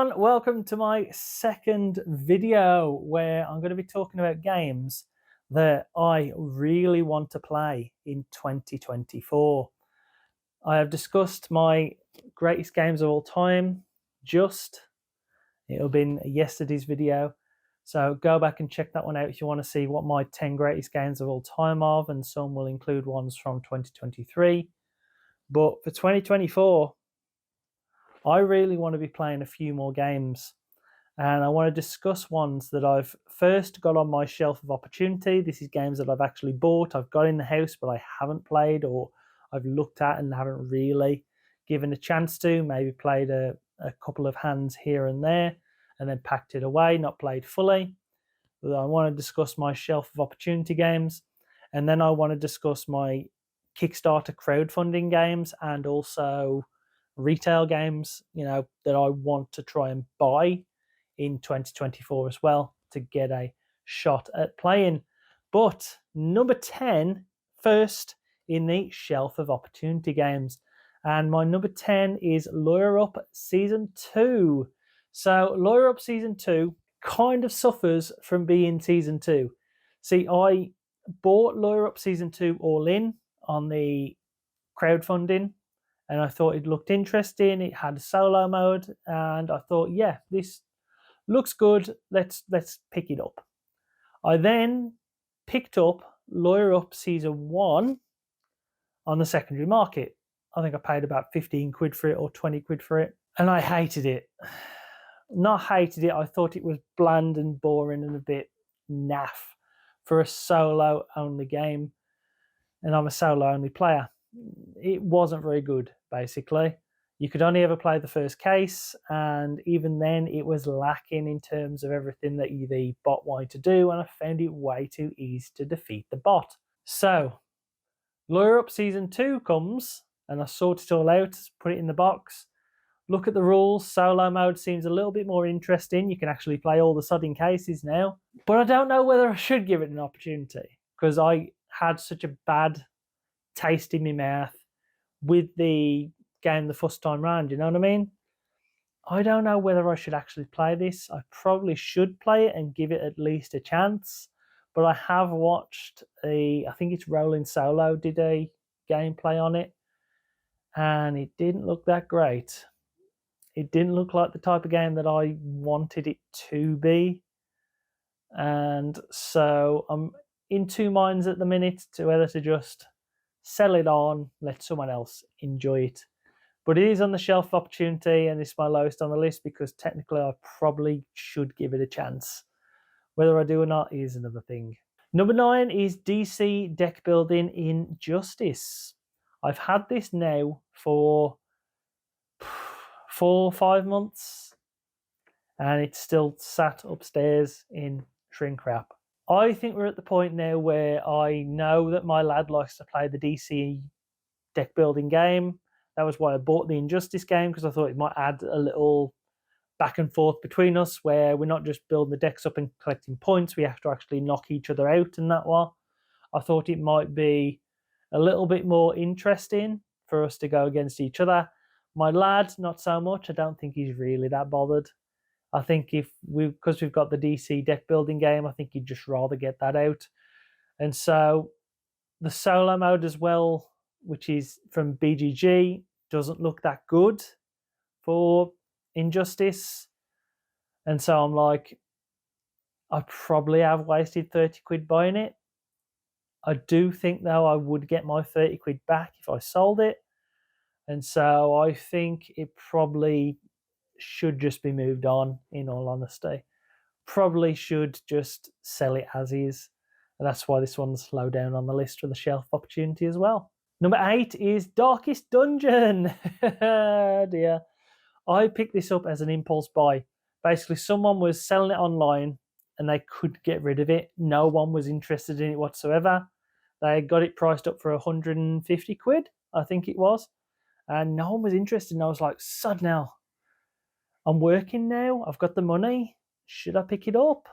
everyone, welcome to my second video where I'm going to be talking about games that I really want to play in 2024. I have discussed my greatest games of all time, it'll be in yesterday's video, so go back and check that one out if you want to see what my 10 greatest games of all time are, and some will include ones from 2023. But for 2024, I really want to be playing a few more games, and I want to discuss ones that I've first got on my shelf of opportunity. This is games that I've actually bought, I've got in the house, but I haven't played, or I've looked at and haven't really given a chance to. Maybe played a couple of hands here and there and then packed it away, not played fully. But I want to discuss my shelf of opportunity games, and then I want to discuss my Kickstarter crowdfunding games and also retail games, that I want to try and buy in 2024 as well to get a shot at playing. But number 10 first in the shelf of opportunity games, and my number 10 is Lawyer Up Season 2. So Lawyer Up Season 2 kind of suffers from being Season 2. See, I bought Lawyer Up Season 2 all in on the crowdfunding, and I thought it looked interesting. It had a solo mode, and I thought, yeah, this looks good. Let's pick it up. I then picked up Lawyer Up Season 1 on the secondary market. I think I paid about 15 quid for it or 20 quid for it, and I hated it. Not hated it, I thought it was bland and boring and a bit naff for a solo only game, and I'm a solo only player. It wasn't very good, basically. You could only ever play the first case, and even then it was lacking in terms of everything that the bot wanted to do, and I found it way too easy to defeat the bot. So Lawyer Up Season 2 comes, and I sort it all out, put it in the box, look at the rules. Solo mode seems a little bit more interesting. You can actually play all the sodding cases now, but I don't know whether I should give it an opportunity, because I had such a bad taste in my mouth with the game the first time round, you know what I mean? I don't know whether I should actually play this. I probably should play it and give it at least a chance, but I have watched I think it's Rolling Solo did a gameplay on it, and it didn't look that great. It didn't look like the type of game that I wanted it to be, and so I'm in two minds at the minute to whether to just sell it on, let someone else enjoy it. But it is on the shelf of opportunity, and it's my lowest on the list because technically I probably should give it a chance. Whether I do or not is another thing. Number 9 is DC Deck Building Injustice. I've had this now for 4 or 5 months, and it's still sat upstairs in shrink wrap. I think we're at the point now where I know that my lad likes to play the DC deck building game. That was why I bought the Injustice game, because I thought it might add a little back and forth between us where we're not just building the decks up and collecting points, we have to actually knock each other out and that one. I thought it might be a little bit more interesting for us to go against each other. My lad, not so much. I don't think he's really that bothered. I think because we've got the DC deck building game, I think he'd just rather get that out. And so the solo mode as well, which is from BGG, doesn't look that good for Injustice. And so I'm like, I probably have wasted 30 quid buying it. I do think, though, I would get my 30 quid back if I sold it. And so I think it probably should just be moved on, in all honesty. Probably should just sell it as is. And that's why this one's low down on the list for the shelf opportunity as well. Number 8 is Darkest Dungeon. Dear. I picked this up as an impulse buy. Basically, someone was selling it online and they could get rid of it. No one was interested in it whatsoever. They got it priced up for 150 quid, I think it was. And no one was interested. And I was like, sod now. I'm working now. I've got the money. Should I pick it up?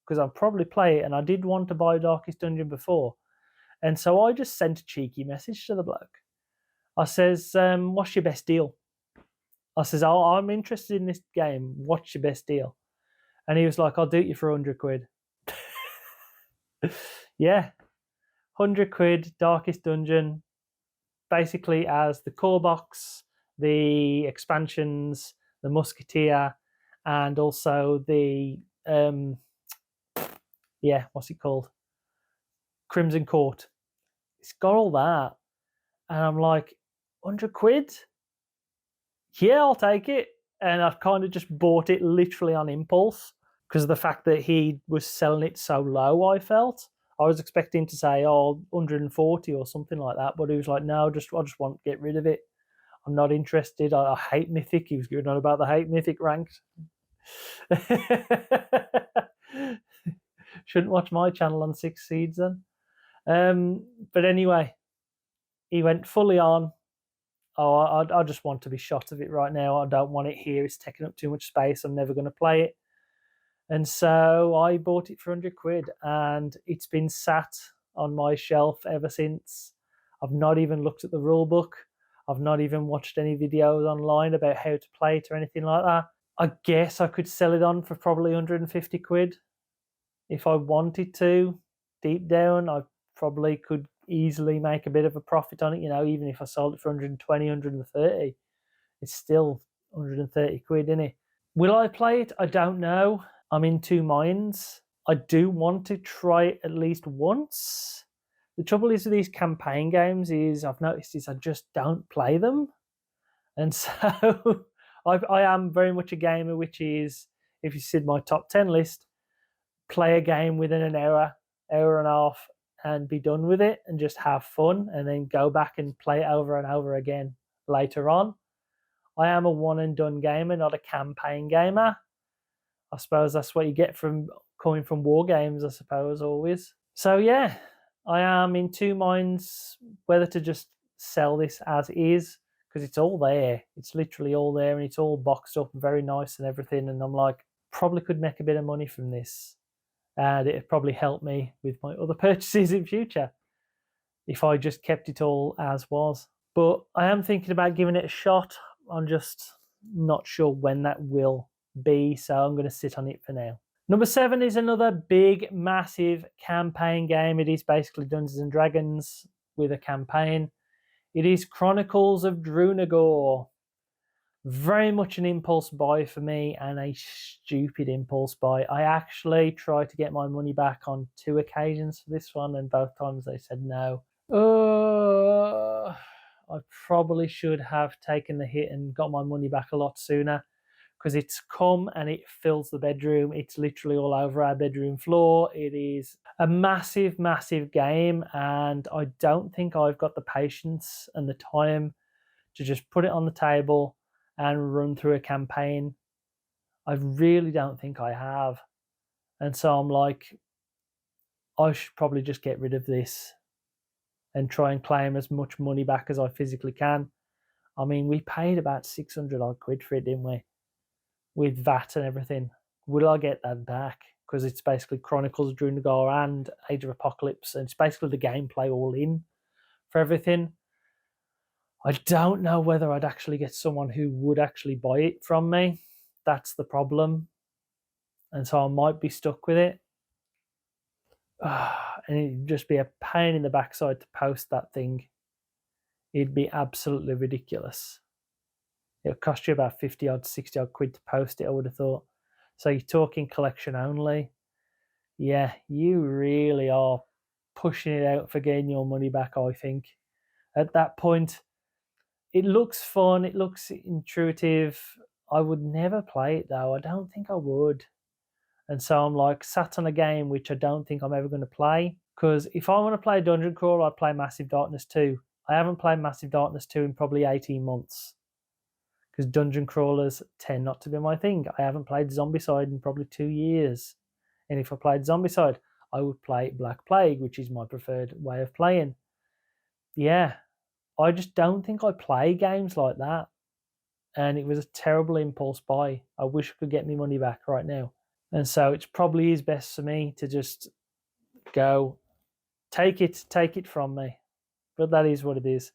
Because I'll probably play it. And I did want to buy Darkest Dungeon before. And so I just sent a cheeky message to the bloke. I says, what's your best deal? I says, "Oh, I'm interested in this game. What's your best deal?" And he was like, "I'll do it you for 100 quid." Yeah, 100 quid, Darkest Dungeon, basically as the core box, the expansions, the Musketeer, and also the what's it called? Crimson Court. It's got all that. And I'm like, 100 quid? Yeah, I'll take it. And I've kind of just bought it literally on impulse because of the fact that he was selling it so low, I felt. I was expecting to say, 140 or something like that. But he was like, no, I just want to get rid of it. I'm not interested. I hate Mythic. He was going on about the hate Mythic ranked. Shouldn't watch my channel on Six Seeds then. But anyway, he went fully on. I just want to be shot of it right now. I don't want it here. It's taking up too much space. I'm never going to play it. And so I bought it for 100 quid and it's been sat on my shelf ever since. I've not even looked at the rule book. I've not even watched any videos online about how to play it or anything like that. I guess I could sell it on for probably 150 quid if I wanted to. Deep down, I probably could easily make a bit of a profit on it, even if I sold it for 120, 130. It's still 130 quid, isn't it? Will I play it? I don't know. I'm in two minds. I do want to try it at least once. The trouble is with these campaign games is I've noticed is I just don't play them. And so I am very much a gamer, which is, if you see my top 10 list, play a game within an hour and a half and be done with it and just have fun and then go back and play it over and over again later on. I am a one and done gamer, not a campaign gamer. I suppose that's what you get from coming from war games, I suppose, always. So yeah, I am in two minds whether to just sell this as is, because it's all there. It's literally all there and it's all boxed up and very nice and everything. And I'm like, probably could make a bit of money from this. And it'd probably help me with my other purchases in future if I just kept it all as was. But I am thinking about giving it a shot. I'm just not sure when that will be, so I'm going to sit on it for now. Number 7 is another big, massive campaign game. It is basically Dungeons and Dragons with a campaign. It is Chronicles of Drunagor. Very much an impulse buy for me and a stupid impulse buy. I actually tried to get my money back on 2 occasions for this one, and both times they said no. I probably should have taken the hit and got my money back a lot sooner, because it's come and it fills the bedroom. It's literally all over our bedroom floor. It is a massive, massive game, and I don't think I've got the patience and the time to just put it on the table and run through a campaign. I really don't think I have. And so I'm like, I should probably just get rid of this and try and claim as much money back as I physically can. I mean, we paid about 600 odd quid for it, didn't we? With VAT and everything. Will I get that back? Because it's basically Chronicles of Drunagor and Age of Apocalypse, and it's basically the gameplay all in for everything. I don't know whether I'd actually get someone who would actually buy it from me. That's the problem. And so I might be stuck with it. And it'd just be a pain in the backside to post that thing. It'd be absolutely ridiculous. It'll cost you about 50 odd, 60 odd quid to post it, I would have thought. So you're talking collection only. Yeah, you really are pushing it out for getting your money back, I think. At that point, it looks fun, it looks intuitive. I would never play it though. I don't think I would. And so I'm like sat on a game which I don't think I'm ever going to play. Because if I want to play Dungeon Crawl, I'd play Massive Darkness 2. I haven't played Massive Darkness 2 in probably 18 months. Because dungeon crawlers tend not to be my thing. I haven't played Zombicide in probably 2 years. And if I played Zombicide, I would play Black Plague, which is my preferred way of playing. Yeah, I just don't think I play games like that. And it was a terrible impulse buy. I wish I could get my money back right now. And so it probably is best for me to just go, take it from me. But that is what it is.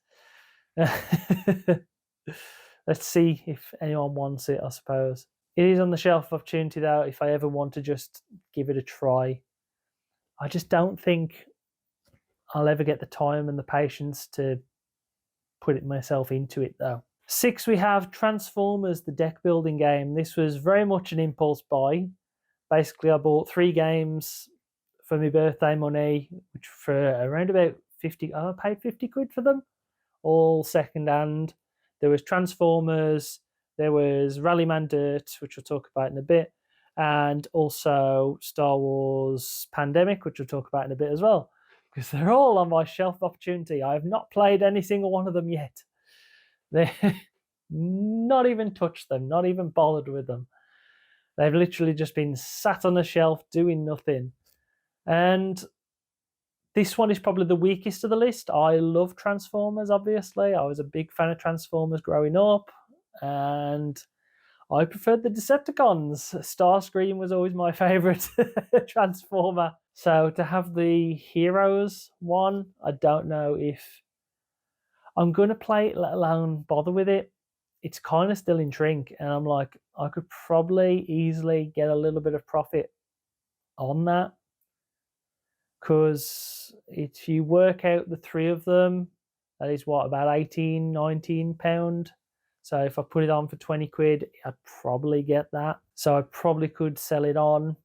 Let's see if anyone wants it, I suppose. It is on the shelf of Opportunity, though, if I ever want to just give it a try. I just don't think I'll ever get the time and the patience to put it myself into it, though. 6, we have Transformers, the deck building game. This was very much an impulse buy. Basically, I bought 3 games for my birthday money, which for around about 50, I paid 50 quid for them, all second hand. There was Transformers, there was Rallyman Dirt, which we'll talk about in a bit, and also Star Wars Pandemic, which we'll talk about in a bit as well, because they're all on my shelf of Opportunity. I have not played any single one of them yet. They not even touched them, not even bothered with them. They've literally just been sat on a shelf doing nothing. And this one is probably the weakest of the list. I love Transformers, obviously. I was a big fan of Transformers growing up, and I preferred the Decepticons. Starscream was always my favourite Transformer. So to have the Heroes one, I don't know if I'm going to play it, let alone bother with it. It's kind of still in shrink, and I'm like, I could probably easily get a little bit of profit on that, because if you work out the 3 of them, that is what, about 18, 19 pound. So if I put it on for 20 quid, I'd probably get that. So I probably could sell it on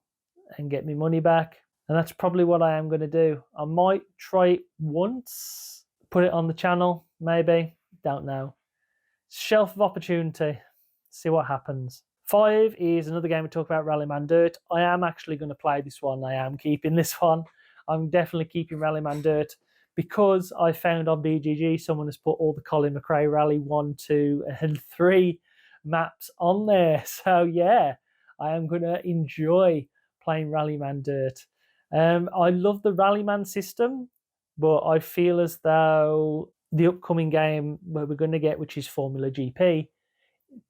and get my money back. And that's probably what I am going to do. I might try it once, put it on the channel, maybe, don't know. Shelf of Opportunity, see what happens. 5 is another game we talk about, Rallyman Dirt. I am actually going to play this one. I am keeping this one. I'm definitely keeping Rallyman Dirt, because I found on BGG someone has put all the Colin McRae Rally 1, 2 and 3 maps on there. So yeah, I am going to enjoy playing Rallyman Dirt. I love the Rallyman system, but I feel as though the upcoming game where we're going to get, which is Formula GP,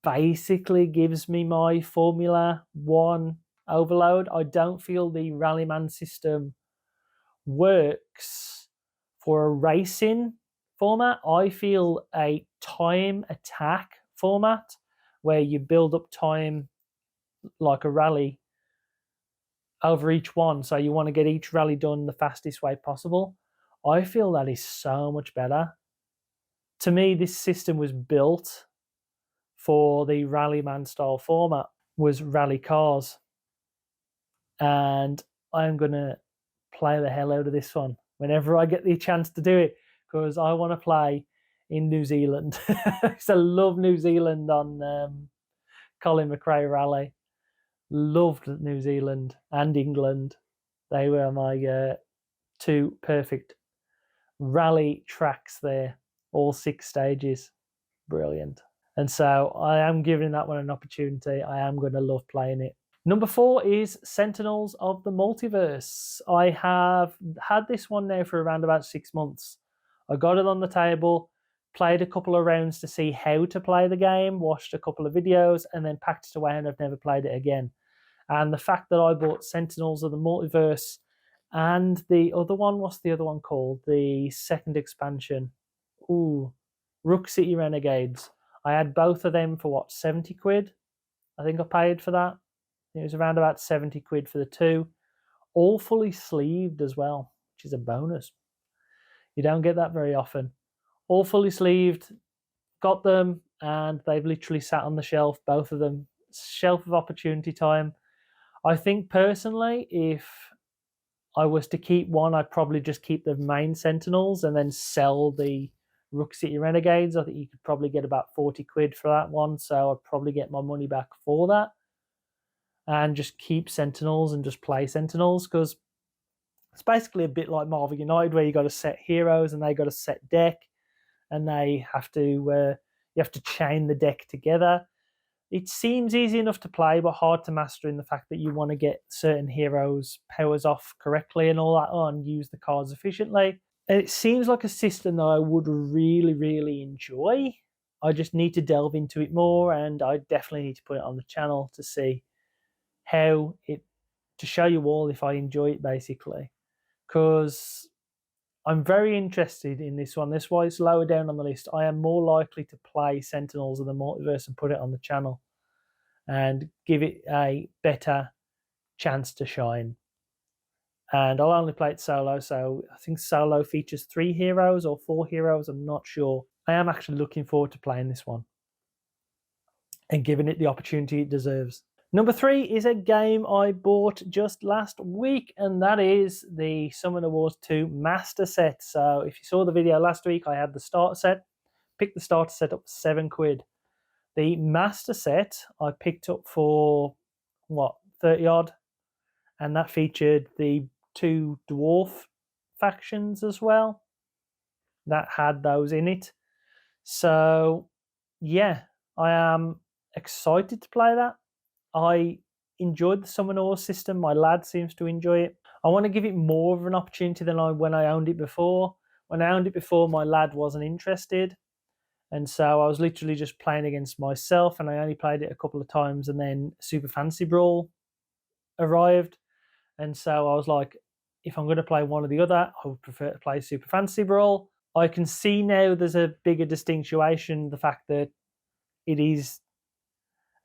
basically gives me my Formula 1 overload. I don't feel the Rallyman system works for a racing format. I feel a time attack format where you build up time like a rally over each one. So you want to get each rally done the fastest way possible. I feel that is so much better. To me, this system was built for the Rallyman style format, was rally cars. And I'm going to play the hell out of this one whenever I get the chance to do it, because I want to play in New Zealand. Because I love New Zealand on Colin McRae Rally. Loved New Zealand and England. They were my 2 perfect rally tracks there, all 6 stages. Brilliant. And so I am giving that one an opportunity. I am going to love playing it. Number 4 is Sentinels of the Multiverse. I have had this one now for around about 6 months. I got it on the table, played a couple of rounds to see how to play the game, watched a couple of videos, and then packed it away, and I've never played it again. And the fact that I bought Sentinels of the Multiverse and the other one, what's the other one called? The second expansion. Rook City Renegades. I had both of them for what, 70 quid? I think I paid for that. It was around about 70 quid for the 2. All fully sleeved as well, which is a bonus. You don't get that very often. All fully sleeved, got them, and they've literally sat on the shelf, both of them. Shelf of Opportunity time. I think personally, if I was to keep one, I'd probably just keep the main Sentinels and then sell the Rook City Renegades. I think you could probably get about 40 quid for that one, so I'd probably get my money back for that. And just keep Sentinels and just play Sentinels, because it's basically a bit like Marvel United, where you got a set heroes and they got a set deck, and they have to you have to chain the deck together. It seems easy enough to play, but hard to master in the fact that you want to get certain heroes' powers off correctly and all that on, use the cards efficiently. And it seems like a system that I would really, really enjoy. I just need to delve into it more, and I definitely need to put it on the channel to see how it, to show you all if I enjoy it, basically. Because I'm very interested in this one. This is why it's lower down on the list. I am more likely to play Sentinels of the Multiverse and put it on the channel and give it a better chance to shine. And I'll only play it solo, so I think solo features 3 heroes or 4 heroes, I'm not sure. I am actually looking forward to playing this one and giving it the opportunity it deserves. Number 3 is a game I bought just last week, and that is the Summoner Wars 2 Master Set. So if you saw the video last week, I had the starter set. Picked the starter set up for £7. The Master Set I picked up for, 30 odd, and that featured the 2 dwarf factions as well that had those in it. So yeah, I am excited to play that. I enjoyed the Summoner Wars system. My lad seems to enjoy it. I want to give it more of an opportunity than when I owned it before. When I owned it before, my lad wasn't interested. And so I was literally just playing against myself, and I only played it a couple of times, and then Super Fantasy Brawl arrived. And so I was like, if I'm going to play one or the other, I would prefer to play Super Fantasy Brawl. I can see now there's a bigger distinction, the fact that it is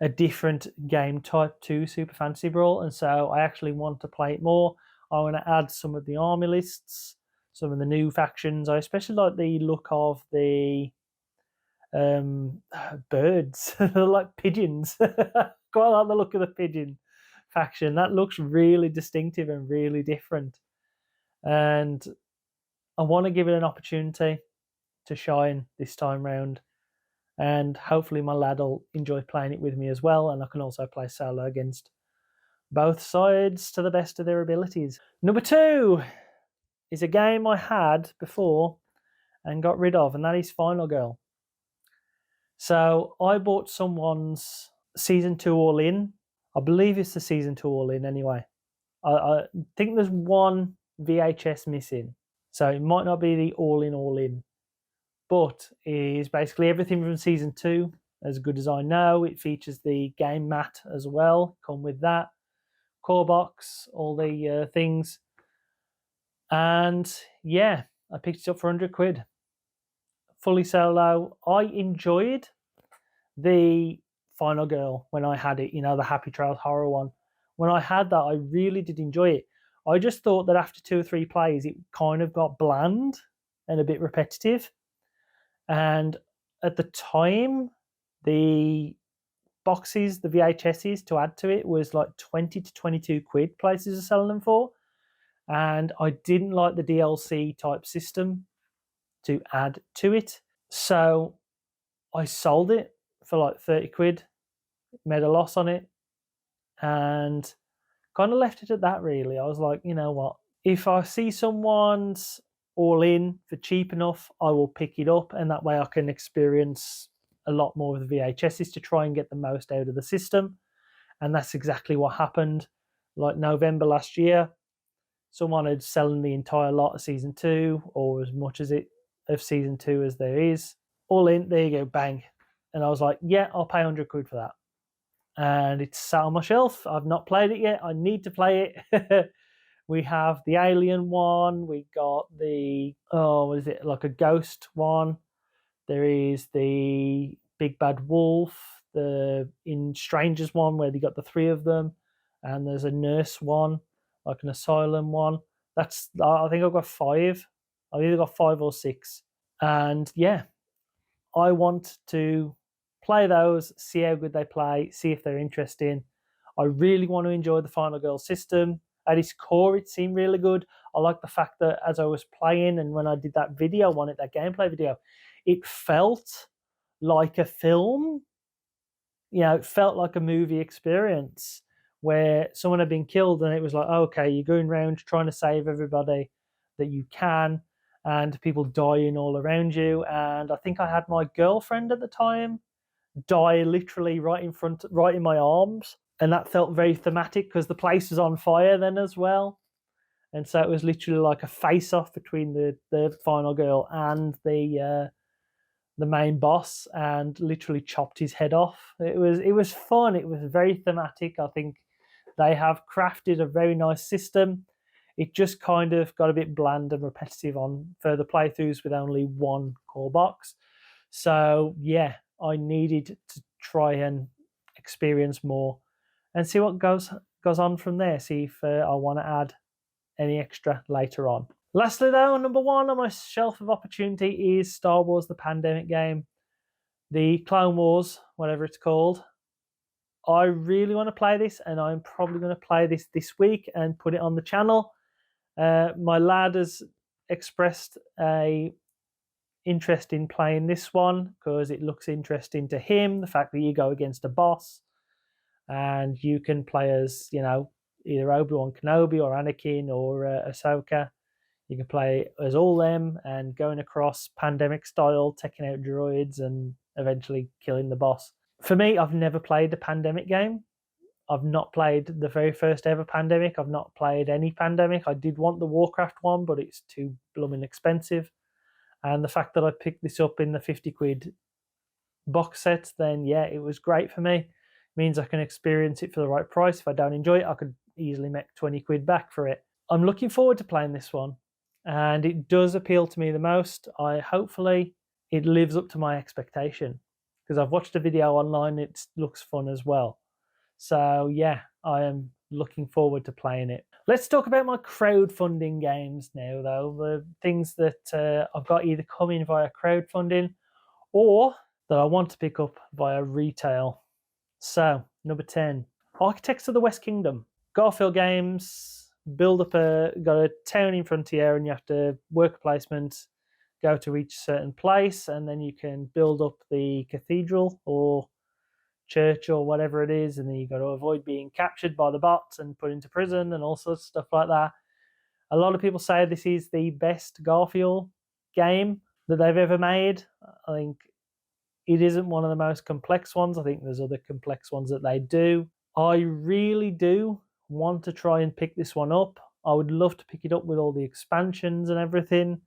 a different game type to Super Fantasy Brawl, and so I actually want to play it more. I want to add some of the army lists, some of the new factions. I especially like the look of the birds. They're like pigeons. Quite like the look of the pigeon faction. That looks really distinctive and really different, and I want to give it an opportunity to shine this time round. And hopefully my lad will enjoy playing it with me as well, and I can also play solo against both sides to the best of their abilities. Number 2 is a game I had before and got rid of, and that is Final Girl. So I bought someone's Season 2 All-In. I believe it's the Season 2 All-In anyway. I think there's one VHS missing, so it might not be the All-In, but it is basically everything from Season 2, as good as I know. It features the game mat as well, come with that, core box, all the things. And yeah, I picked it up for £100. Fully solo. I enjoyed the Final Girl when I had it, the Happy Trails horror one. When I had that, I really did enjoy it. I just thought that after 2 or 3 plays, it kind of got bland and a bit repetitive. And at the time, the boxes, the VHSs to add to it was like 20 to 22 quid places are selling them for. And I didn't like the DLC type system to add to it. So I sold it for like 30 quid, made a loss on it, and kind of left it at that really. I was like, you know what? If I see someone's All-In for cheap enough, I will pick it up, and that way I can experience a lot more of the VHSs to try and get the most out of the system. And that's exactly what happened. Like November last year, someone had selling the entire lot of Season 2, or as much as it of Season 2 as there is. All-In, there you go, bang. And I was like, yeah, I'll pay 100 quid for that. And it's sat on my shelf. I've not played it yet. I need to play it. We have the Alien one. We got the, what is it, like a ghost one. There is the Big Bad Wolf, the In Strangers one where they got the 3 of them. And there's a nurse one, like an asylum one. I think I've got 5. I've either got 5 or 6. And yeah, I want to play those, see how good they play, see if they're interesting. I really want to enjoy the Final Girl system. At its core, it seemed really good. I like the fact that as I was playing and when I did that video on it, that gameplay video, it felt like a film. It felt like a movie experience where someone had been killed and it was like, okay, you're going around trying to save everybody that you can, and people dying all around you. And I think I had my girlfriend at the time die literally right in my arms. And that felt very thematic because the place was on fire then as well. And so it was literally like a face-off between the Final Girl and the main boss, and literally chopped his head off. It was fun. It was very thematic. I think they have crafted a very nice system. it just kind of got a bit bland and repetitive on further playthroughs with only one core box. So yeah, I needed to try and experience more and see what goes on from there. See if I want to add any extra later on. Lastly, though, number one on my shelf of opportunity is Star Wars: The Pandemic game, the Clone Wars, whatever it's called. I really want to play this, and I'm probably going to play this week and put it on the channel. My lad has expressed a interest in playing this one because it looks interesting to him. The fact that you go against a boss and you can play as, either Obi-Wan Kenobi or Anakin or Ahsoka. You can play as all them and going across pandemic style, taking out droids and eventually killing the boss. For me, I've never played a pandemic game. I've not played the very first ever pandemic. I've not played any pandemic. I did want the Warcraft one, but it's too blooming expensive. And the fact that I picked this up in the 50 quid box set, then yeah, it was great for me. It means I can experience it for the right price. If I don't enjoy it, I could easily make 20 quid back for it. I'm looking forward to playing this one, and it does appeal to me the most. Hopefully it lives up to my expectation, because I've watched a video online. It looks fun as well. So yeah, I am looking forward to playing it. Let's talk about my crowdfunding games now, though. The things that I've got either coming via crowdfunding or that I want to pick up via retail. So, number 10, Architects of the West Kingdom. Garfield games, got a town in front of you and you have to work a placement, go to each certain place, and then you can build up the cathedral or church or whatever it is, and then you've got to avoid being captured by the bots and put into prison and all sorts of stuff like that. A lot of people say this is the best Garfield game that they've ever made. I think it isn't one of the most complex ones. I think there's other complex ones that they do. I really do want to try and pick this one up. I would love to pick it up with all the expansions and everything.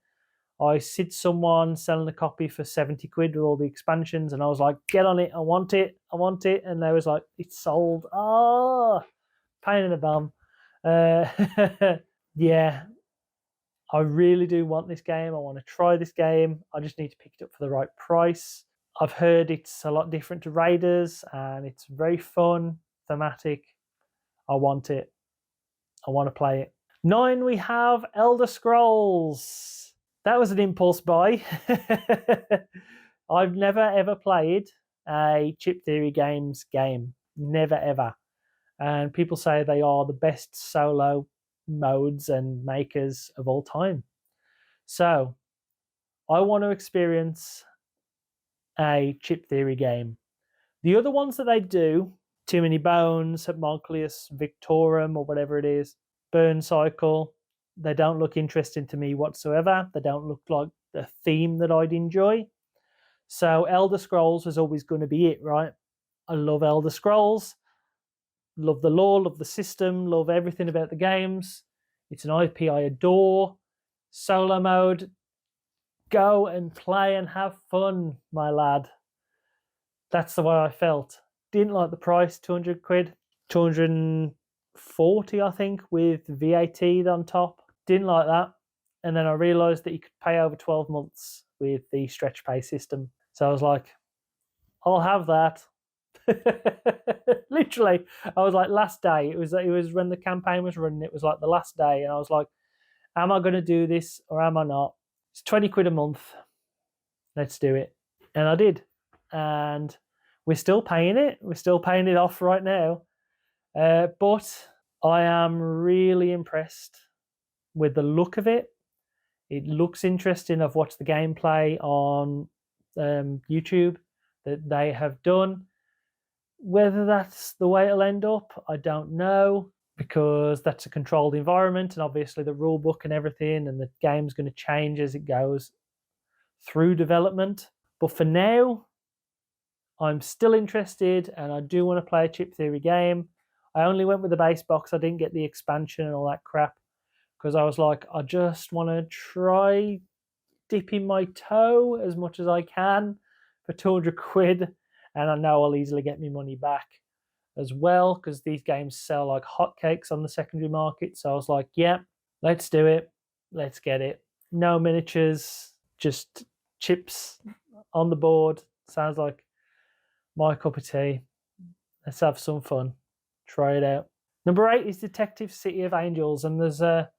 I see someone selling a copy for 70 quid with all the expansions, and I was like, get on it, I want it. And they was like, it's sold. Oh, pain in the bum. Yeah, I really do want this game. I want to try this game. I just need to pick it up for the right price. I've heard it's a lot different to Raiders, and it's very fun, thematic. I want it. I want to play it. 9, we have Elder Scrolls. That was an impulse buy. I've never ever played a Chip Theory Games game. Never ever. And people say they are the best solo modes and makers of all time. So I want to experience a Chip Theory game. The other ones that they do, Too Many Bones, Monklus, Victorum, or whatever it is, Burn Cycle, they don't look interesting to me whatsoever. They don't look like the theme that I'd enjoy. So Elder Scrolls was always going to be it, right? I love Elder Scrolls. Love the lore, love the system, love everything about the games. It's an IP I adore. Solo mode, go and play and have fun, my lad. That's the way I felt. Didn't like the price, 200 quid, 240, I think, with VAT on top. Didn't like that. And then I realised that you could pay over 12 months with the stretch pay system. So I was like, I'll have that. Literally, I was like, last day. It was when the campaign was running. It was like the last day, and I was like, am I going to do this or am I not? It's 20 quid a month. Let's do it. And I did. And we're still paying it. We're still paying it off right now. But I am really impressed with the look of it. It looks interesting. I've watched the gameplay on YouTube that they have done. Whether that's the way it'll end up, I don't know, because that's a controlled environment, and obviously the rule book and everything and the game's going to change as it goes through development. But for now, I'm still interested, and I do want to play a Chip Theory game. I only went with the base box. I didn't get the expansion and all that crap, because I was like, I just want to try dipping my toe as much as I can for 200 quid, and I know I'll easily get my money back as well, because these games sell like hotcakes on the secondary market. So I was like, yeah, Let's do it. Let's get it. No miniatures, just chips on the board. Sounds like my cup of tea. Let's have some fun. Try it out. Number 8 is Detective City of Angels, and there's a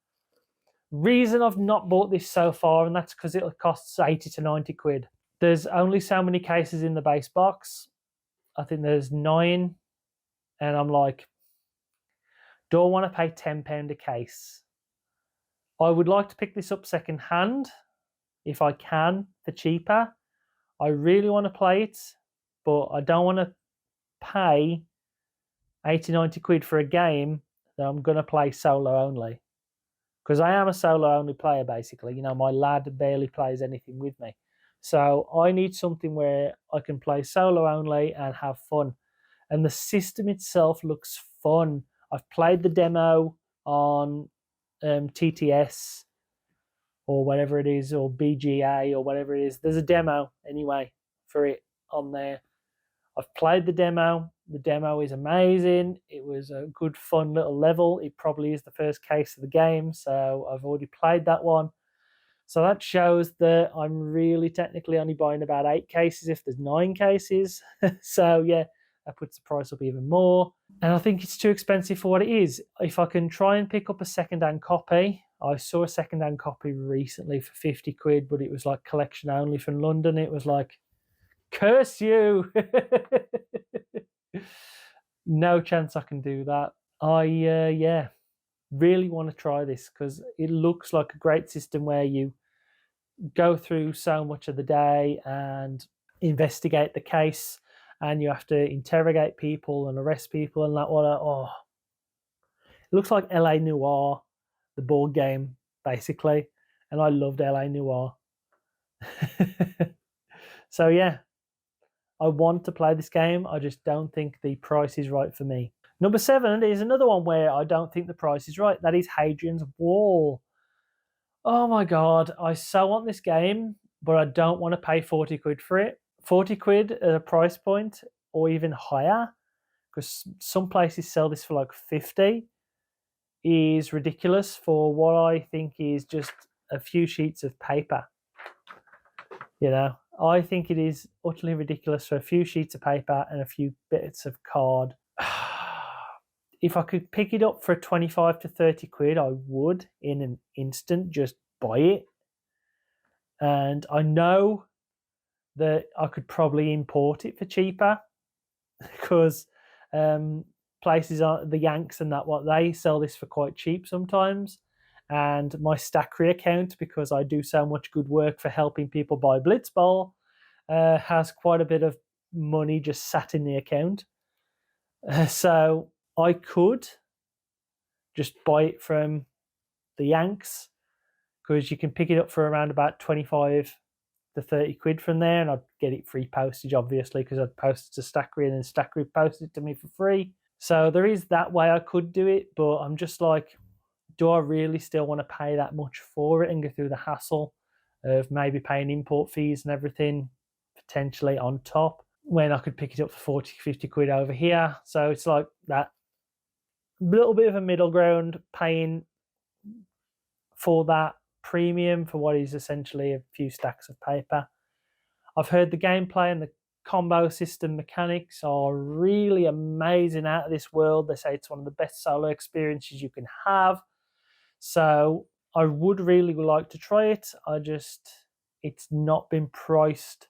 reason I've not bought this so far, and that's because it costs 80 to 90 quid. There's only so many cases in the base box. I think there's 9, and I'm like, do I want to pay £10 a case? I would like to pick this up second hand if I can for cheaper. I really want to play it, but I don't want to pay 80, 90 quid for a game that I'm going to play solo only. Because I am a solo only player, basically. You know, my lad barely plays anything with me. So I need something where I can play solo only and have fun. And the system itself looks fun. I've played the demo on TTS or whatever it is, or BGA or whatever it is. There's a demo anyway for it on there. I've played the demo. The demo is amazing. It was a good, fun little level. It probably is the first case of the game, so I've already played that one. So that shows that I'm really technically only buying about 8 cases if there's 9 cases. So yeah, that puts the price up even more. And I think it's too expensive for what it is. If I can try and pick up a second-hand copy, I saw a second-hand copy recently for 50 quid, but it was like collection only from London. It was like, curse you. No chance I can do that. I really want to try this because it looks like a great system where you go through so much of the day and investigate the case, and you have to interrogate people and arrest people and that one. Oh, it looks like LA Noire, the board game, basically. And I loved LA Noire. So yeah, I want to play this game. I just don't think the price is right for me. Number 7 is another one where I don't think the price is right. That is Hadrian's Wall. Oh my God, I so want this game, but I don't want to pay 40 quid for it. 40 quid at a price point or even higher, because some places sell this for like 50, is ridiculous for what I think is just a few sheets of paper. You know, I think it is utterly ridiculous for a few sheets of paper and a few bits of card. If I could pick it up for 25 to 30 quid, I would in an instant just buy it. And I know that I could probably import it for cheaper because places are the Yanks and that what they sell this for quite cheap sometimes. And my Stackery account, because I do so much good work for helping people buy Blitzball, has quite a bit of money just sat in the account. So I could just buy it from the Yanks because you can pick it up for around about 25 to 30 quid from there, and I'd get it free postage, obviously, because I'd post it to Stackery and then Stackery posted it to me for free. So there is that way I could do it, but I'm just like, do I really still want to pay that much for it and go through the hassle of maybe paying import fees and everything potentially on top when I could pick it up for 40, 50 quid over here? So it's like that little bit of a middle ground, paying for that premium for what is essentially a few stacks of paper. I've heard the gameplay and the combo system mechanics are really amazing, out of this world. They say it's one of the best solo experiences you can have. So I would really like to try it. It's not been priced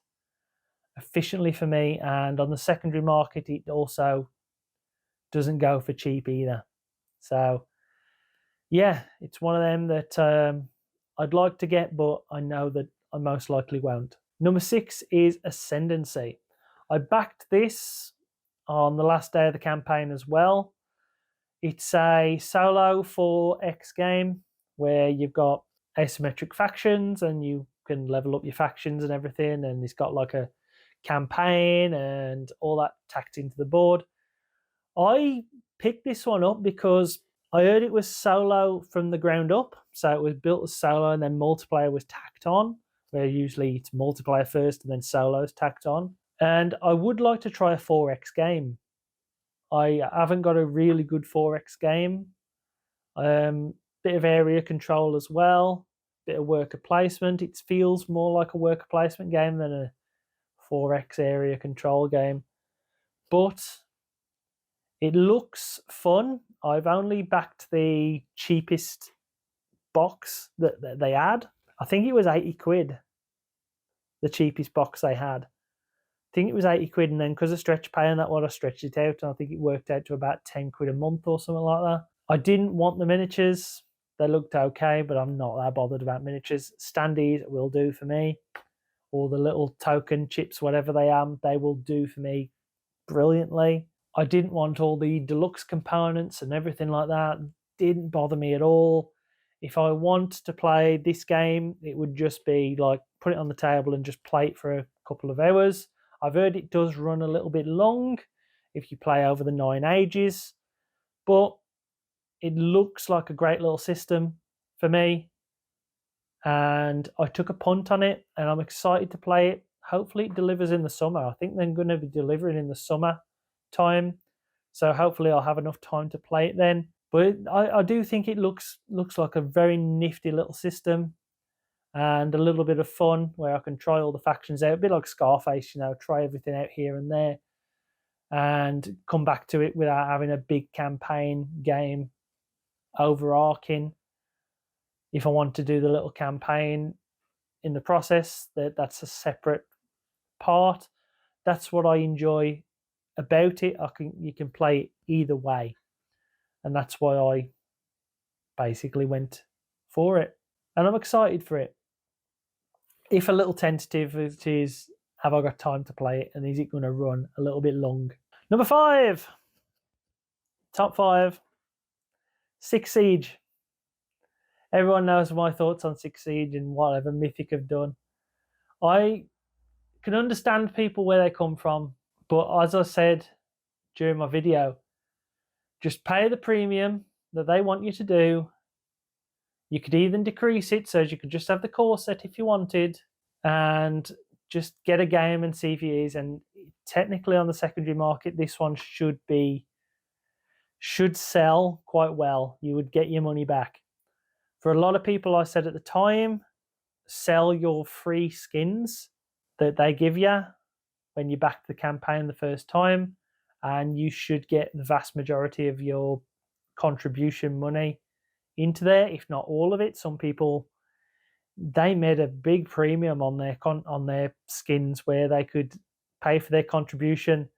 efficiently for me. And on the secondary market, it also doesn't go for cheap either. So yeah, it's one of them that I'd like to get, but I know that I most likely won't. Number 6 is Ascendancy. I backed this on the last day of the campaign as well. It's a solo 4X game where you've got asymmetric factions and you can level up your factions and everything, and it's got like a campaign and all that tacked into the board. I picked this one up because I heard it was solo from the ground up. So it was built as solo and then multiplayer was tacked on, where usually it's multiplayer first and then solo is tacked on. And I would like to try a 4X game. I haven't got a really good 4X game. bit of area control as well, bit of worker placement. It feels more like a worker placement game than a 4X area control game, but it looks fun. I've only backed the cheapest box that they had. I think it was 80 quid, the cheapest box they had. I think it was 80 quid, and then because of stretch pay and that one, I stretched it out, and I think it worked out to about 10 quid a month or something like that. I didn't want the miniatures. They looked okay, but I'm not that bothered about miniatures. Standees will do for me, or the little token chips, whatever they will do for me brilliantly. I didn't want all the deluxe components and everything like that. Didn't bother me at all. If I want to play this game, it would just be like put it on the table and just play it for a couple of hours. I've heard it does run a little bit long if you play over the 9 ages, but it looks like a great little system for me. And I took a punt on it, and I'm excited to play it. Hopefully it delivers in the summer. I think they're going to be delivering in the summer time, so hopefully I'll have enough time to play it then. But I do think it looks like a very nifty little system, and a little bit of fun where I can try all the factions out, a bit like Scarface, try everything out here and there, and come back to it without having a big campaign game overarching. If I want to do the little campaign in the process, that's a separate part. That's what I enjoy about it. You can play it either way, and that's why I basically went for it, and I'm excited for it. If a little tentative, it is, have I got time to play it, and is it going to run a little bit long? Number 5, top 5, Six Siege. Everyone knows my thoughts on Six Siege and whatever Mythic have done. I can understand people where they come from, but as I said during my video, just pay the premium that they want you to do. You could even decrease it so you could just have the core set if you wanted, and just get a game and see if it is. And technically on the secondary market, this one should sell quite well. You would get your money back. For a lot of people, I said at the time, sell your free skins that they give you when you back the campaign the first time, and you should get the vast majority of your contribution money into there, if not all of it. Some people, they made a big premium on their skins where they could pay for their contribution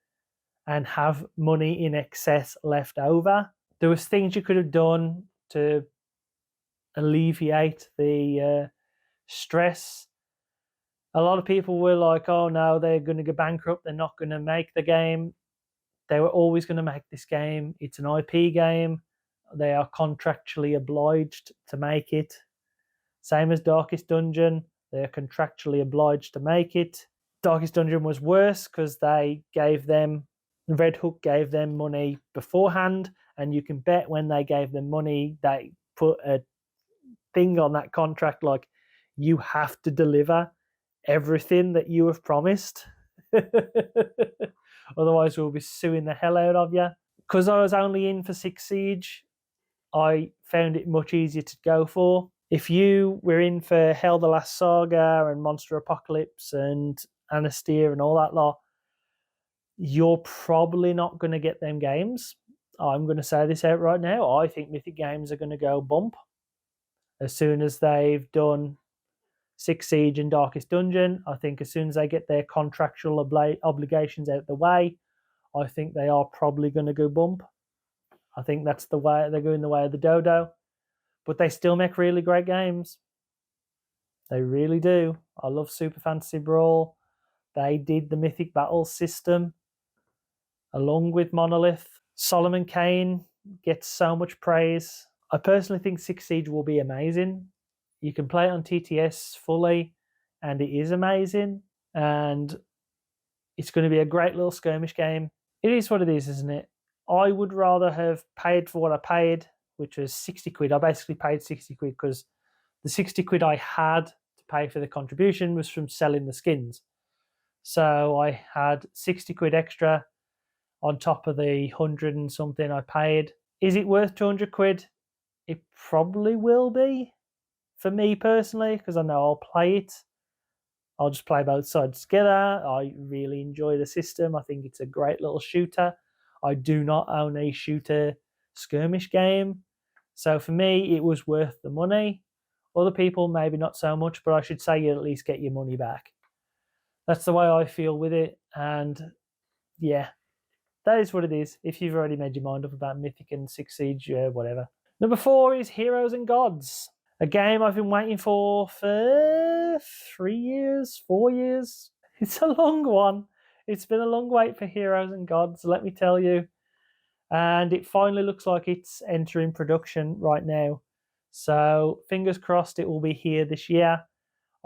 and have money in excess left over. There was things you could have done to alleviate the stress. A lot of people were like, oh no, they're going to go bankrupt, they're not going to make the game. They were always going to make this game. It's an IP game. They are contractually obliged to make it. Same as Darkest Dungeon, they are contractually obliged to make it. Darkest Dungeon was worse because Red Hook gave them money beforehand, and you can bet when they gave them money, they put a thing on that contract like, you have to deliver everything that you have promised. Otherwise we'll be suing the hell out of you. Because I was only in for Six Siege, I found it much easier to go for. If you were in for Hell the Last Saga and Monster Apocalypse and Anastia and all that lot, you're probably not going to get them games. I'm going to say this out right now. I think Mythic Games are going to go bump as soon as they've done Six Siege and Darkest Dungeon. I think as soon as they get their contractual obligations out the way, I think they are probably going to go bump. I think that's the way they're going, the way of the dodo. But they still make really great games. They really do. I love Super Fantasy Brawl. They did the Mythic Battles system along with Monolith. Solomon Kane gets so much praise. I personally think Six Siege will be amazing. You can play it on TTS fully, and it is amazing. And it's going to be a great little skirmish game. It is what it is, isn't it? I would rather have paid for what I paid, which was 60 quid. I basically paid 60 quid because the 60 quid I had to pay for the contribution was from selling the skins. So I had 60 quid extra on top of the 100 and something I paid. Is it worth 200 quid? it probably will be for me personally, because I know I'll play it. I'll just play both sides together. I really enjoy the system. I think it's a great little shooter. I do not own a shooter skirmish game. So for me, it was worth the money. Other people, maybe not so much, but I should say you at least get your money back. That's the way I feel with it. And yeah, that is what it is. If you've already made your mind up about Mythic and Six Siege, whatever. Number 4 is Heroes and Gods. A game I've been waiting for 3 years, 4 years. It's a long one. It's been a long wait for Heroes and Gods, let me tell you. And it finally looks like it's entering production right now. So fingers crossed it will be here this year.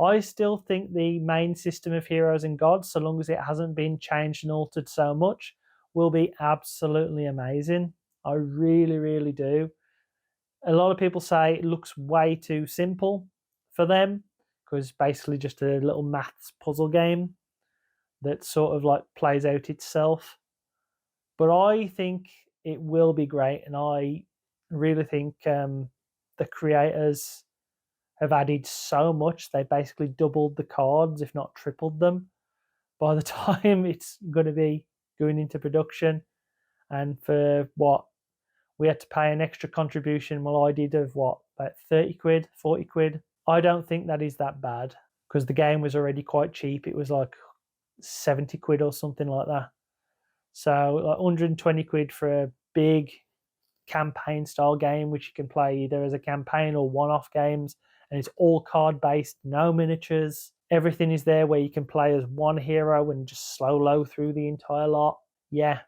I still think the main system of Heroes and Gods, so long as it hasn't been changed and altered so much, will be absolutely amazing. I really, really do. A lot of people say it looks way too simple for them because basically just a little maths puzzle game that sort of like plays out itself. But I think it will be great, and I really think the creators have added so much. They basically doubled the cards, if not tripled them, by the time it's going to be going into production. And for what we had to pay an extra contribution, well, I did, of what, about 30 quid, 40 quid. I don't think that is that bad because the game was already quite cheap. It was like 70 quid or something like that. So like 120 quid for a big campaign style game, which you can play either as a campaign or one-off games. And it's all card based, no miniatures. Everything is there where you can play as one hero and just solo through the entire lot. Yeah,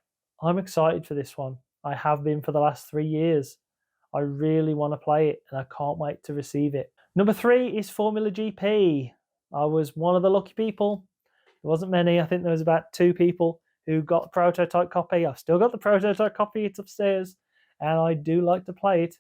I'm excited for this one. I have been for the last 3 years. I really want to play it and I can't wait to receive it. Number 3 is Formula GP. I was one of the lucky people. There wasn't many. I think there was about 2 people who got the prototype copy. I've still got the prototype copy. It's upstairs. And I do like to play it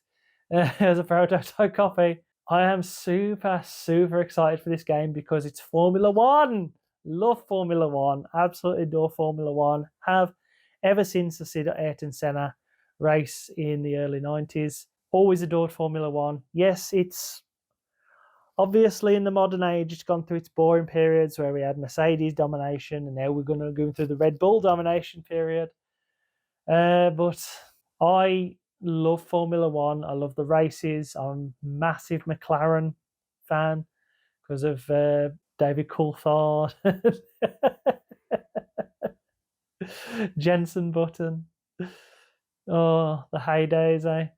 as a prototype copy. I am super, super excited for this game because it's Formula One. Love Formula One. Absolutely adore Formula One. Have ever since I see the Ayrton Senna race in the early 90s. Always adored Formula One. Yes, it's obviously in the modern age, it's gone through its boring periods where we had Mercedes domination, and now we're going to go through the Red Bull domination period. But I love Formula One. I love the races. I'm a massive McLaren fan because of David Coulthard, Jenson Button. Oh, the heydays, eh?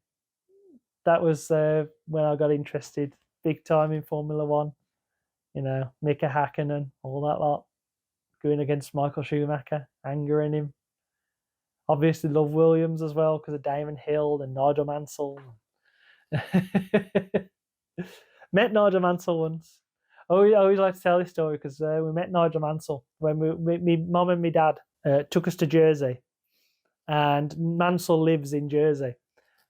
That was when I got interested big time in Formula One. You know, Mika Hakkinen, all that lot, going against Michael Schumacher, angering him. Obviously love Williams as well because of Damon Hill and Nigel Mansell. Met Nigel Mansell once. I always like to tell this story because we met Nigel Mansell when my mum and my dad took us to Jersey, and Mansell lives in Jersey,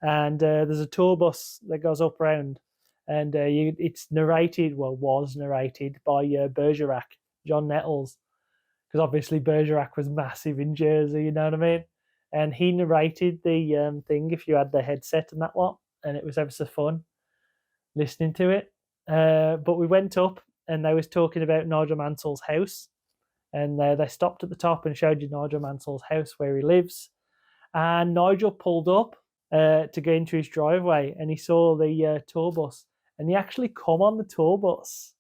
and there's a tour bus that goes up round, and it's narrated, well, was narrated by Bergerac, John Nettles, because obviously Bergerac was massive in Jersey, you know what I mean? And he narrated the thing if you had the headset and that what, and it was ever so fun listening to it. But we went up and they was talking about Nigel Mansell's house, and they stopped at the top and showed you Nigel Mansell's house where he lives. And Nigel pulled up to go into his driveway, and he saw the tour bus, and he actually come on the tour bus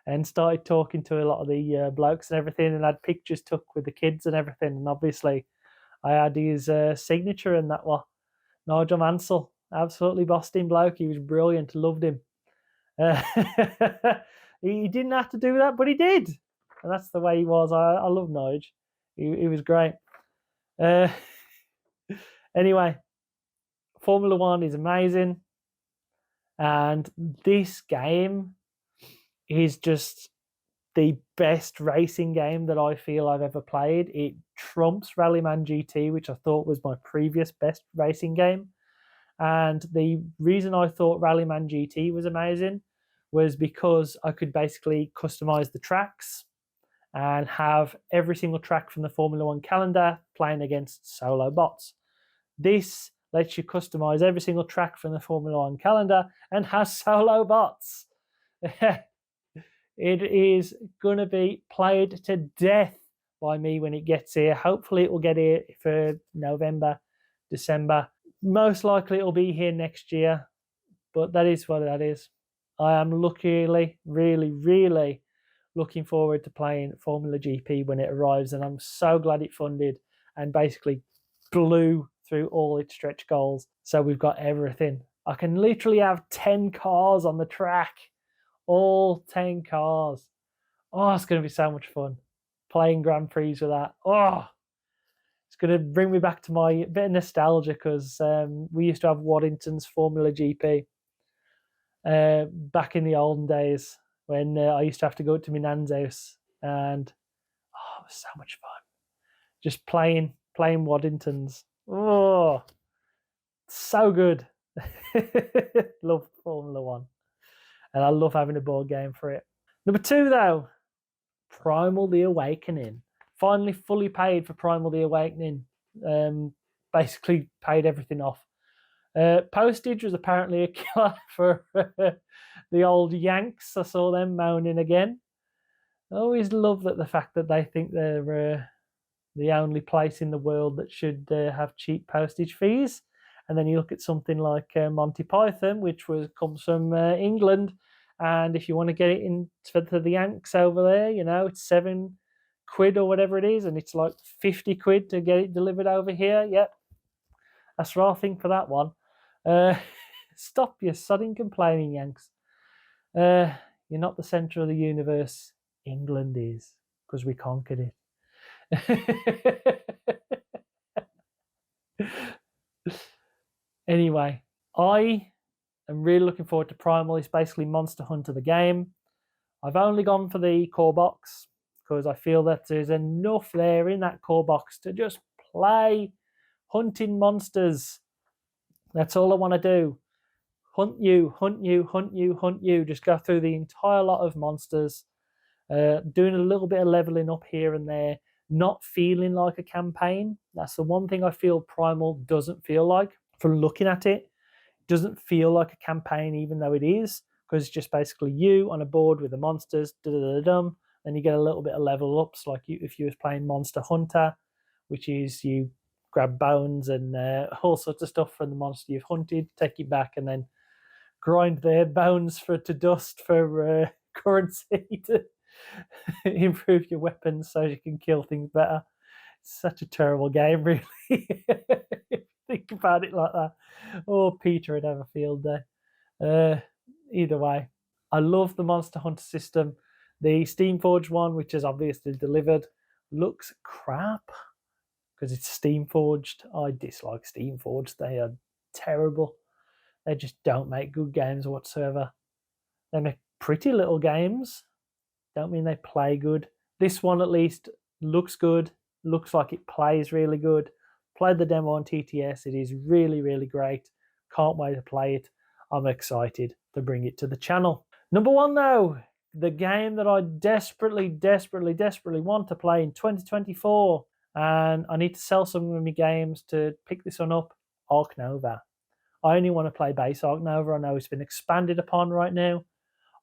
and started talking to a lot of the blokes and everything, and had pictures took with the kids and everything. And obviously I had his signature and that one. Nigel Mansell, absolutely Boston bloke. He was brilliant. Loved him. He didn't have to do that, but he did. And that's the way he was. I love Nigel. He was great. Anyway, Formula One is amazing. And this game is just the best racing game that I feel I've ever played. It trumps Rallyman GT, which I thought was my previous best racing game. And the reason I thought Rallyman GT was amazing was because I could basically customize the tracks and have every single track from the Formula One calendar playing against solo bots. This lets you customize every single track from the Formula One calendar, and has solo bots. It is going to be played to death by me when it gets here. Hopefully it will get here for November, December. Most likely it'll be here next year, but that is what that is. I am really, really looking forward to playing Formula GP when it arrives, and I'm so glad it funded and basically blew through all its stretch goals. So we've got everything. I can literally have 10 cars on the track. All 10 cars. Oh, it's going to be so much fun playing Grand Prix with that. Oh, it's going to bring me back to my bit of nostalgia, because we used to have Waddington's Formula GP back in the olden days when I used to have to go to my nan's house, and it was so much fun. Just playing Waddingtons. Oh, so good. Love Formula One. And I love having a board game for it. Number 2, though, Primal the Awakening. Finally fully paid for Primal the Awakening. Basically paid everything off. Postage was apparently a killer for the old Yanks. I saw them moaning again. I always love the fact that they think they're the only place in the world that should have cheap postage fees. And then you look at something like Monty Python, which comes from England, and if you want to get it in to the Yanks over there, it's £7 or whatever it is, and it's like 50 quid to get it delivered over here. Yep, that's what I think for that one. Stop your sodding complaining, Yanks. You're not the centre of the universe. England is, because we conquered it. Anyway, I am really looking forward to Primal. It's basically Monster Hunter the game. I've only gone for the core box because I feel that there's enough there in that core box to just play hunting monsters. That's all I want to do. Hunt you. Just go through the entire lot of monsters, doing a little bit of leveling up here and there, not feeling like a campaign. That's the one thing I feel Primal doesn't feel like. From looking at it, doesn't feel like a campaign, even though it is, because it's just basically you on a board with the monsters, then you get a little bit of level ups, like if you was playing Monster Hunter, which is you grab bones and all sorts of stuff from the monster you've hunted, take it back, and then grind their bones to dust for currency to improve your weapons so you can kill things better. It's such a terrible game, really. Think about it like that. Oh, Peter would have a field day. Either way, I love the Monster Hunter system. The Steamforged one, which is obviously delivered, looks crap because it's Steamforged. I dislike Steamforged. They are terrible. They just don't make good games whatsoever. They make pretty little games. Don't mean they play good. This one at least looks good. Looks like it plays really good. Played the demo on TTS. It is really, really great. Can't wait to play it. I'm excited to bring it to the channel. Number 1, though, the game that I desperately want to play in 2024, and I need to sell some of my games to pick this one up, Ark Nova. I only want to play base Ark Nova. I know it's been expanded upon right now.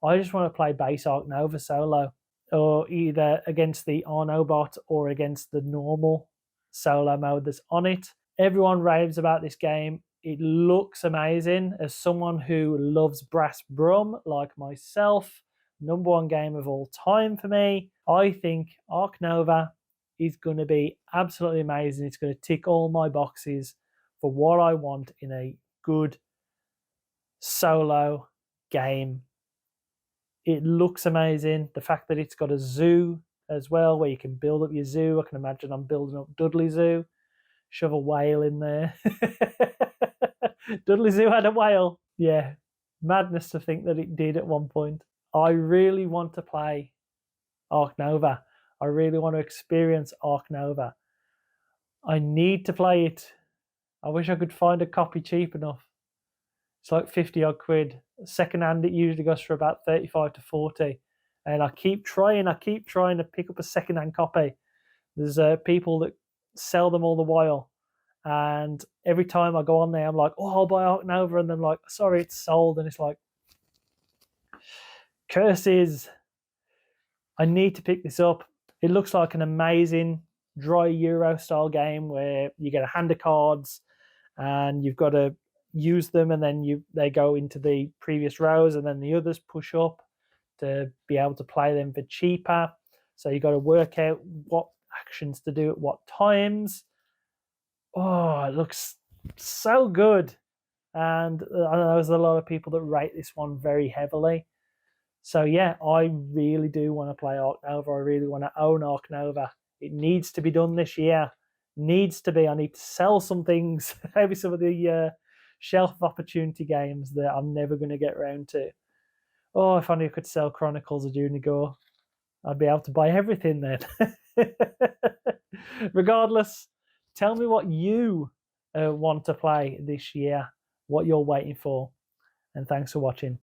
I just want to play base Ark Nova solo, or either against the Arno bot or against the normal solo mode that's on it. Everyone raves about this game. It looks amazing. As someone who loves Brass Brum like myself, number 1 game of all time for me, I think Ark Nova is going to be absolutely amazing. It's going to tick all my boxes for what I want in a good solo game. It looks amazing. The fact that it's got a zoo as well, where you can build up your zoo. I can imagine I'm building up Dudley Zoo. Shove a whale in there. Dudley Zoo had a whale. Yeah, madness to think that it did at one point. I really want to play Ark Nova. I really want to experience Ark Nova. I need to play it. I wish I could find a copy cheap enough. It's like 50 odd quid. Second hand, it usually goes for about 35 to 40. And I keep trying to pick up a second hand copy. There's people that sell them all the while, And every time I go on there, I'm like, oh, I'll buy Ark Nova, and then like, sorry, it's sold, and it's like, curses. I need to pick this up. It looks like an amazing dry Euro style game where you get a hand of cards and you've got to use them, and then they go into the previous rows, and then the others push up to be able to play them for cheaper. So you've got to work out what actions to do at what times. Oh, it looks so good. And I know there's a lot of people that rate this one very heavily. So yeah, I really do want to play Ark Nova. I really want to own Ark Nova. It needs to be done this year. Needs to be. I need to sell some things, maybe some of the shelf of Oppertunity games that I'm never going to get around to. Oh, if only I could sell Chronicles of Unigo, I'd be able to buy everything then. Regardless, tell me what you want to play this year, what you're waiting for, and thanks for watching.